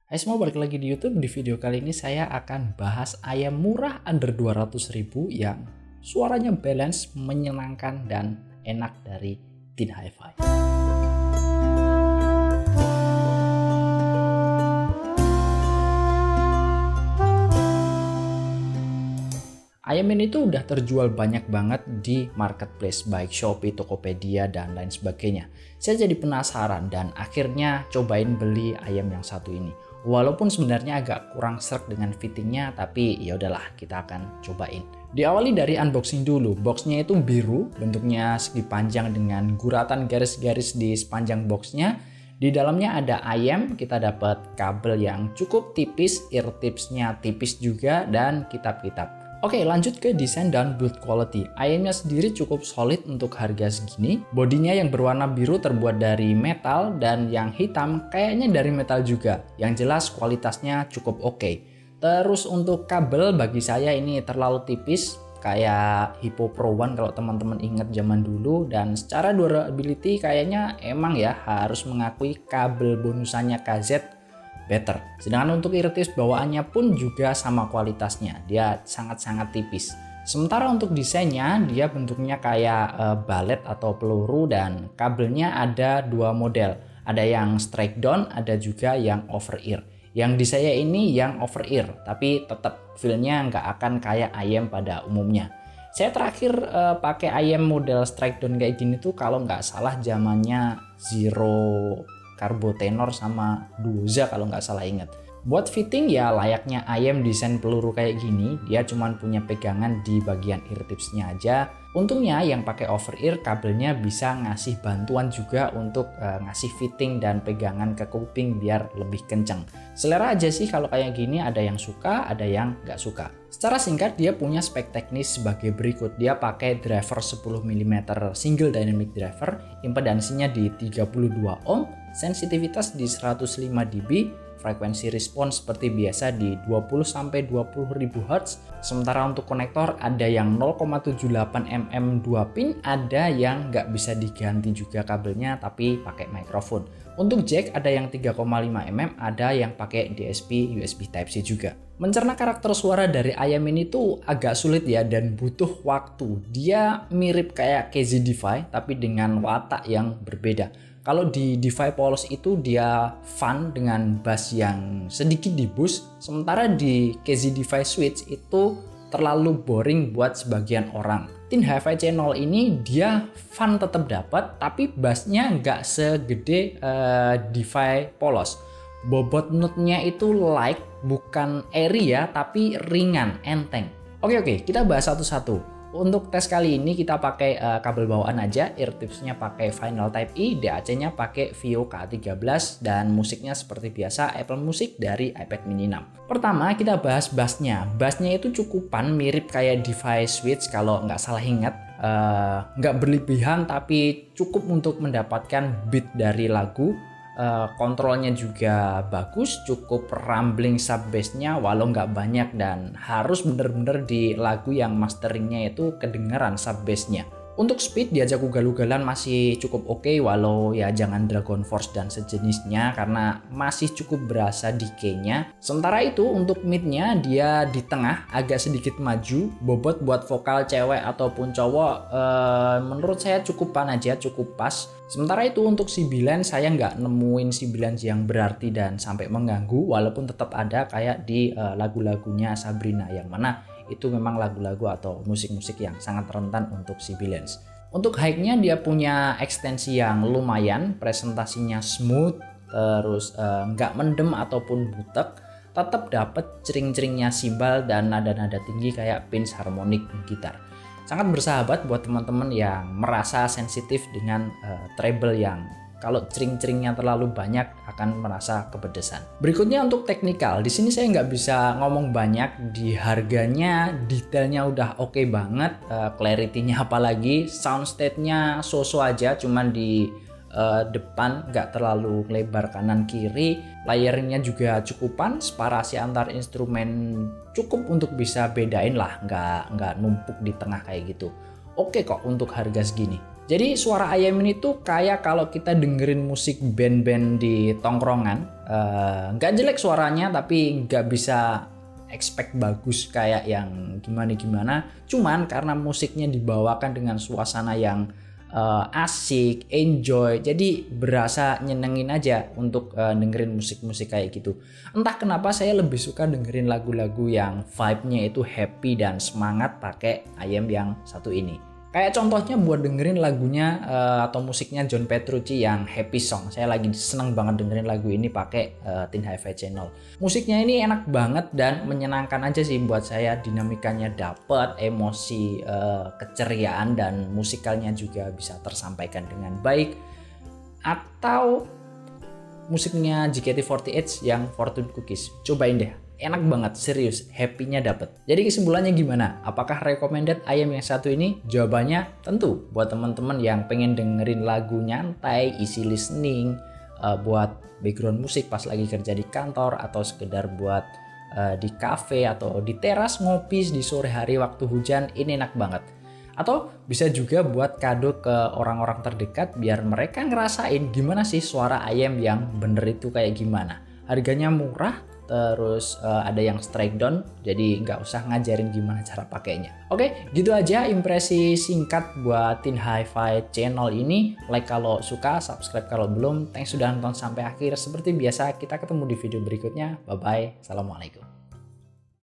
Hai semua, balik lagi di YouTube. Di video kali ini saya akan bahas ayam murah under 200.000 yang suaranya balance, menyenangkan, dan enak dari Tin Hi-Fi. Ayam ini tuh udah terjual banyak banget di marketplace baik Shopee, Tokopedia, dan lain sebagainya. Saya jadi penasaran dan akhirnya cobain beli ayam yang satu ini. Walaupun sebenarnya agak kurang sreg dengan fittingnya, tapi ya udahlah, kita akan cobain. Diawali dari unboxing dulu. Boxnya itu biru, bentuknya segi panjang dengan guratan garis-garis di sepanjang boxnya. Di dalamnya ada ayam, kita dapat kabel yang cukup tipis, ear tipsnya tipis juga, dan kitab-kitab. Oke, lanjut ke desain dan build quality. Ayamnya sendiri cukup solid untuk harga segini. Bodinya yang berwarna biru terbuat dari metal, dan yang hitam kayaknya dari metal juga. Yang jelas kualitasnya cukup oke. Terus untuk kabel bagi saya ini terlalu tipis, kayak Hippo Pro One kalau teman-teman ingat zaman dulu. Dan secara durability kayaknya emang ya harus mengakui kabel bonusannya KZ better. Sedangkan untuk ear tips bawaannya pun juga sama kualitasnya, dia sangat-sangat tipis. Sementara untuk desainnya, dia bentuknya kayak balet atau peluru, dan kabelnya ada dua model, ada yang straight down, ada juga yang over ear. Yang di saya ini yang over ear, tapi tetap feelnya nggak akan kayak ayam pada umumnya. Saya terakhir pakai ayam model straight down kayak gini tuh kalau nggak salah zamannya Zero Carbo Tenor sama Duoza kalau nggak salah ingat. Buat fitting ya layaknya ayam desain peluru kayak gini, dia cuman punya pegangan di bagian ear tipsnya aja. Untungnya yang pakai over ear kabelnya bisa ngasih bantuan juga untuk ngasih fitting dan pegangan ke kuping biar lebih kenceng. Selera aja sih kalau kayak gini, ada yang suka, ada yang nggak suka. Secara singkat dia punya spek teknis sebagai berikut. Dia pakai driver 10 mm single dynamic driver, impedansinya di 32 ohm, sensitivitas di 105 dB, frekuensi respons seperti biasa di 20-20.000 Hz. Sementara untuk konektor ada yang 0,78 mm 2 pin, ada yang nggak bisa diganti juga kabelnya tapi pakai mikrofon. Untuk jack ada yang 3,5 mm, ada yang pakai DSP USB Type-C juga. Mencerna karakter suara dari ayam ini tuh agak sulit ya dan butuh waktu. Dia mirip kayak KZ-Defy tapi dengan watak yang berbeda. Kalau di Defy Polos itu dia fun dengan bass yang sedikit di boost, sementara di KZ-Defy Switch itu terlalu boring buat sebagian orang. Tin Hi-Fi Channel ini dia fun tetap dapat, tapi bassnya nggak segede Defy Polos. Bobot note-nya itu light, bukan airy ya, tapi ringan, enteng. Oke, kita bahas satu-satu. Untuk tes kali ini kita pakai kabel bawaan aja, ear tipsnya pakai Final Type E, DAC-nya pakai Vio K13, dan musiknya seperti biasa Apple Music dari iPad mini 6. Pertama kita bahas bassnya. Bassnya itu cukupan mirip kayak Defy Switch kalau nggak salah ingat. Nggak berlebihan tapi cukup untuk mendapatkan beat dari lagu. Kontrolnya juga bagus, cukup rumbling sub bassnya walau nggak banyak, dan harus bener-bener di lagu yang masteringnya itu kedengeran sub bassnya. Untuk speed diajak ugal-ugalan masih cukup oke, walau ya jangan Dragon Force dan sejenisnya karena masih cukup berasa decay-nya. Sementara itu untuk mid-nya dia di tengah, agak sedikit maju. Bobot buat vokal cewek ataupun cowok menurut saya cukupan aja, cukup pas. Sementara itu untuk sibilan saya nggak nemuin sibilan yang berarti dan sampai mengganggu, walaupun tetap ada kayak di lagu-lagunya Sabrina, yang mana itu memang lagu-lagu atau musik-musik yang sangat rentan untuk sibilance. Untuk high-nya dia punya ekstensi yang lumayan, presentasinya smooth, terus nggak mendem ataupun butek, tetap dapat cering-ceringnya simbal dan nada-nada tinggi kayak pinch harmonik gitar. Sangat bersahabat buat teman-teman yang merasa sensitif dengan treble yang kalau cering-ceringnya terlalu banyak akan merasa kepedesan. Berikutnya untuk teknikal, di sini saya nggak bisa ngomong banyak. Di harganya, detailnya udah oke banget, clarity-nya apalagi, sound state-nya so-so aja, cuman di depan nggak terlalu lebar kanan kiri. Layernya juga cukupan, separasi antar instrumen cukup untuk bisa bedain lah, nggak numpuk di tengah kayak gitu. Oke kok untuk harga segini. Jadi suara ayam ini tuh kayak kalau kita dengerin musik band-band di tongkrongan, nggak jelek suaranya tapi nggak bisa expect bagus kayak yang gimana-gimana. Cuman karena musiknya dibawakan dengan suasana yang asik, enjoy, jadi berasa nyenengin aja untuk dengerin musik-musik kayak gitu. Entah kenapa saya lebih suka dengerin lagu-lagu yang vibe-nya itu happy dan semangat pakai ayam yang satu ini. Kayak contohnya buat dengerin lagunya atau musiknya John Petrucci yang Happy Song. Saya lagi seneng banget dengerin lagu ini pakai Tin Hi-Fi Channel. Musiknya ini enak banget dan menyenangkan aja sih buat saya. Dinamikanya dapet, emosi keceriaan dan musikalnya juga bisa tersampaikan dengan baik. Atau musiknya JKT48 yang Fortune Cookies. Cobain deh. Enak banget, serius, happy-nya dapet. Jadi kesimpulannya gimana? Apakah recommended ayam yang satu ini? Jawabannya tentu buat teman-teman yang pengen dengerin lagu nyantai, easy listening, buat background musik pas lagi kerja di kantor atau sekedar buat di cafe atau di teras ngopi di sore hari waktu hujan, ini enak banget. Atau bisa juga buat kado ke orang-orang terdekat biar mereka ngerasain gimana sih suara ayam yang bener itu kayak gimana. Harganya murah, terus ada yang strike down, jadi nggak usah ngajarin gimana cara pakainya. Oke, gitu aja impresi singkat buat Tin Hi-Fi Channel ini. Like kalau suka, subscribe kalau belum. Thanks sudah nonton sampai akhir. Seperti biasa, kita ketemu di video berikutnya. Bye bye, assalamualaikum.